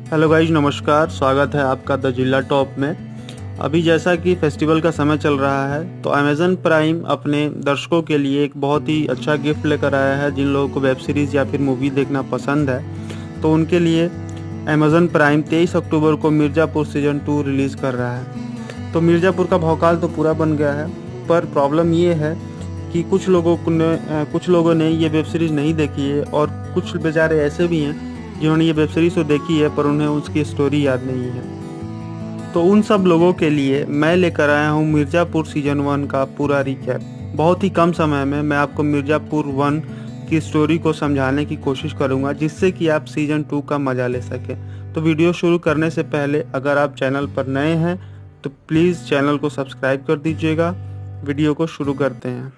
Hello guys, नमस्कार। स्वागत है आपका द जिला टॉप में। अभी जैसा कि फेस्टिवल का समय चल रहा है तो अमेज़न प्राइम अपने दर्शकों के लिए एक बहुत ही अच्छा गिफ्ट लेकर आया है। जिन लोगों को वेब सीरीज़ या फिर मूवी देखना पसंद है तो उनके लिए अमेज़न प्राइम 23 अक्टूबर को मिर्ज़ापुर सीज़न 2 रिलीज़ कर रहा है। तो मिर्ज़ापुर का भौकाल तो पूरा बन गया है, पर प्रॉब्लम ये है कि कुछ लोगों ने ये वेब सीरीज़ नहीं देखी है और कुछ बेचारे ऐसे भी हैं जिन्होंने ये वेब सीरीज़ तो देखी है पर उन्हें उसकी स्टोरी याद नहीं है। तो उन सब लोगों के लिए मैं लेकर आया हूँ मिर्ज़ापुर सीज़न 1 का पूरा रिकैप। बहुत ही कम समय में मैं आपको मिर्ज़ापुर 1 की स्टोरी को समझाने की कोशिश करूँगा, जिससे कि आप सीज़न 2 का मज़ा ले सकें। तो वीडियो शुरू करने से पहले अगर आप चैनल पर नए हैं तो प्लीज़ चैनल को सब्सक्राइब कर दीजिएगा। वीडियो को शुरू करते हैं।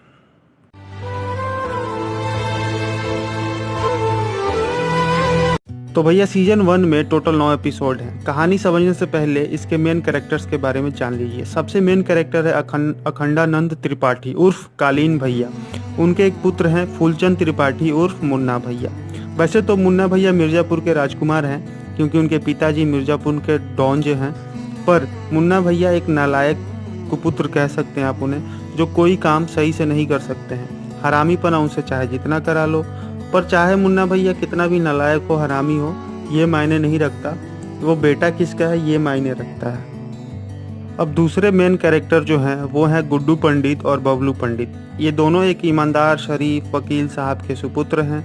तो भैया सीजन 1 में टोटल 9 एपिसोड हैं। कहानी समझने से पहले इसके मेन कैरेक्टर्स के बारे में जान लीजिए। सबसे मेन कैरेक्टर है अखंडानंद त्रिपाठी उर्फ कालीन भैया। उनके एक पुत्र हैं फूलचंद त्रिपाठी उर्फ मुन्ना भैया। वैसे तो मुन्ना भैया मिर्ज़ापुर के राजकुमार हैं, क्योंकि उनके पिताजी मिर्ज़ापुर के डॉन जो हैं, पर मुन्ना भैया एक नालायक कुपुत्र कह सकते हैं आप उन्हें, जो कोई काम सही से नहीं कर सकते हैं। हरामीपना उनसे चाहे जितना करा लो, पर चाहे मुन्ना भैया कितना भी नालायक हो, हरामी हो, ये मायने नहीं रखता। वो बेटा किसका है ये मायने रखता है। अब दूसरे मेन कैरेक्टर जो हैं वो हैं गुड्डू पंडित और बबलू पंडित। ये दोनों एक ईमानदार शरीफ वकील साहब के सुपुत्र हैं,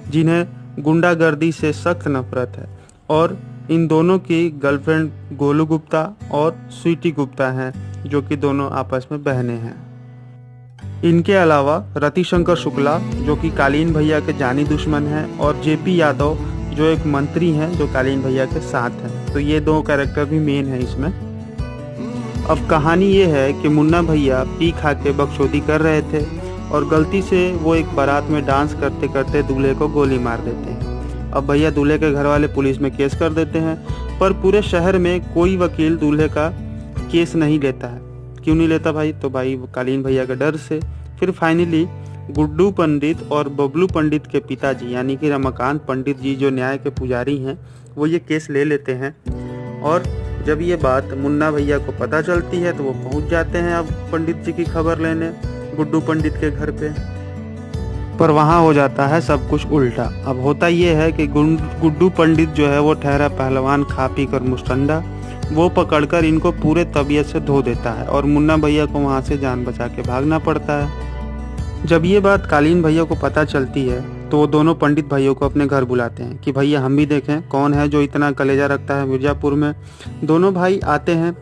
जिन्हें गुंडागर्दी से सख्त नफरत है। और इन दोनों की गर्लफ्रेंड गोलू गुप्ता और स्वीटी गुप्ता हैं, जो कि दोनों आपस में बहनें हैं। इनके अलावा रतिशंकर शुक्ला, जो कि कालीन भैया के जानी दुश्मन हैं, और जेपी यादव, जो एक मंत्री हैं जो कालीन भैया के साथ हैं। तो ये दो कैरेक्टर भी मेन हैं इसमें। अब कहानी ये है कि मुन्ना भैया पी खा के बकचोदी कर रहे थे और गलती से वो एक बारात में डांस करते करते दूल्हे को गोली मार देते हैं। अब भैया दूल्हे के घर वाले पुलिस में केस कर देते हैं, पर पूरे शहर में कोई वकील दूल्हे का केस नहीं लेता है। क्यों नहीं लेता भाई? तो भाई कालीन भैया के डर से। फिर फाइनली गुड्डू पंडित और बबलू पंडित के पिताजी यानी कि रमाकांत पंडित जी, जो न्याय के पुजारी हैं, वो ये केस ले लेते हैं। और जब ये बात मुन्ना भैया को पता चलती है तो वो पहुंच जाते हैं अब पंडित जी की खबर लेने गुड्डू पंडित के घर पे। पर वहाँ हो जाता है सब कुछ उल्टा। अब होता ये है कि गुड्डू पंडित जो है वो ठहरा पहलवान, खा पी कर मुस्टंडा, वो पकड़कर इनको पूरे तबीयत से धो देता है और मुन्ना भैया को वहाँ से जान बचा के भागना पड़ता है। जब ये बात कालीन भैया को पता चलती है तो वो दोनों पंडित भाइयों को अपने घर बुलाते हैं कि भैया हम भी देखें कौन है जो इतना कलेजा रखता है मिर्ज़ापुर में। दोनों भाई आते हैं।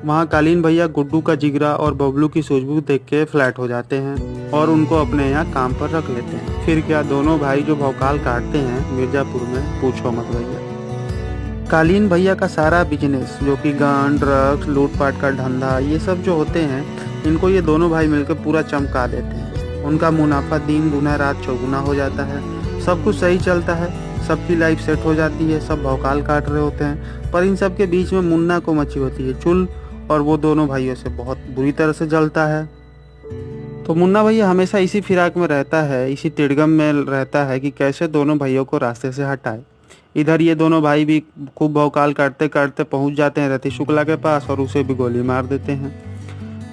वहाँ कालीन भैया गुड्डू का जिगरा और बबलू की सूझबूझ देख के फ्लैट हो जाते हैं और उनको अपने यहाँ काम पर रख लेते हैं। फिर क्या दोनों भाई जो भौकाल काटते हैं मिर्ज़ापुर में, पूछो मत भैया। कालीन भैया का सारा बिजनेस, जो कि गन, ड्रग्स, लूटपाट का धंधा, ये सब जो होते हैं, इनको ये दोनों भाई मिलकर पूरा चमका देते हैं। उनका मुनाफा दिन दूना रात चौगुना हो जाता है। सब कुछ सही चलता है, सबकी लाइफ सेट हो जाती है, सब भौकाल काट रहे होते हैं। पर इन सब के बीच में मुन्ना को मची होती है चुल, और वो दोनों भाइयों से बहुत बुरी तरह से जलता है। तो मुन्ना भैया हमेशा इसी फिराक में रहता है, इसी तिड़गम में रहता है कि कैसे दोनों भाइयों को रास्ते से हटाए। इधर ये दोनों भाई भी खूब भौकाल काटते काटते पहुंच जाते हैं रति शुक्ला के पास और उसे भी गोली मार देते हैं।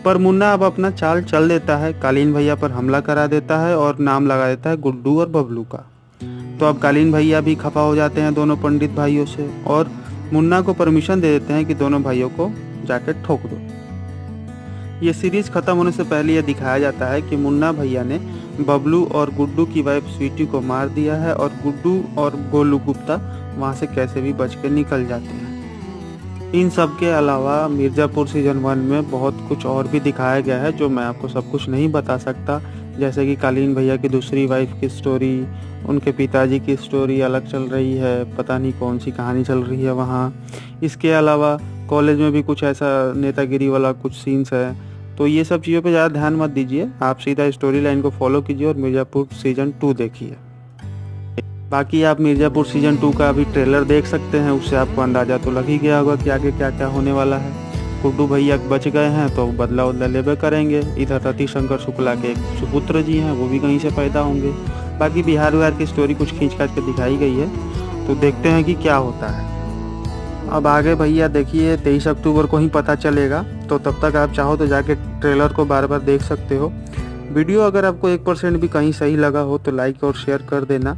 पर मुन्ना अब अपना चाल चल देता है, कालीन भैया पर हमला करा देता है और नाम लगा देता है गुड्डू और बबलू का। तो अब कालीन भैया भी खफा हो जाते हैं दोनों पंडित भाइयों से और मुन्ना को परमिशन दे देते हैं कि दोनों भाइयों को जाके ठोक दो। ये सीरीज खत्म होने से पहले यह दिखाया जाता है कि मुन्ना भैया ने बबलू और गुड्डू की वाइफ स्वीटी को मार दिया है और गुड्डू और गोलू गुप्ता वहाँ से कैसे भी बच के निकल जाते हैं। इन सब के अलावा मिर्ज़ापुर सीजन 1 में बहुत कुछ और भी दिखाया गया है, जो मैं आपको सब कुछ नहीं बता सकता। जैसे कि कालीन भैया की दूसरी वाइफ की स्टोरी, उनके पिताजी की स्टोरी अलग चल रही है, पता नहीं कौन सी कहानी चल रही है वहाँ। इसके अलावा कॉलेज में भी कुछ ऐसा नेतागिरी वाला कुछ सीन्स है। तो ये सब चीज़ों पे ज़्यादा ध्यान मत दीजिए, आप सीधा स्टोरी लाइन को फॉलो कीजिए और मिर्ज़ापुर सीजन 2 देखिए। बाकी आप मिर्ज़ापुर सीजन 2 का अभी ट्रेलर देख सकते हैं, उससे आपको अंदाज़ा तो लग ही गया होगा कि आगे क्या क्या होने वाला है। गुड्डू भैया बच गए हैं तो बदला उदला लेबे करेंगे। इधर रतिशंकर शुक्ला के एक सुपुत्र जी हैं, वो भी कहीं से पैदा होंगे। बाकी बिहार की स्टोरी कुछ खींच खाच के दिखाई गई है, तो देखते हैं कि क्या होता है। अब आगे भैया देखिए 23 अक्टूबर को ही पता चलेगा, तो तब तक आप चाहो तो जाके ट्रेलर को बार बार देख सकते हो। वीडियो अगर आपको 1% भी कहीं सही लगा हो तो लाइक और शेयर कर देना,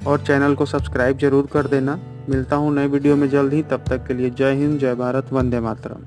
और चैनल को सब्सक्राइब जरूर कर देना। मिलता हूँ नए वीडियो में जल्द ही, तब तक के लिए जय हिंद, जय भारत, वंदे मातरम।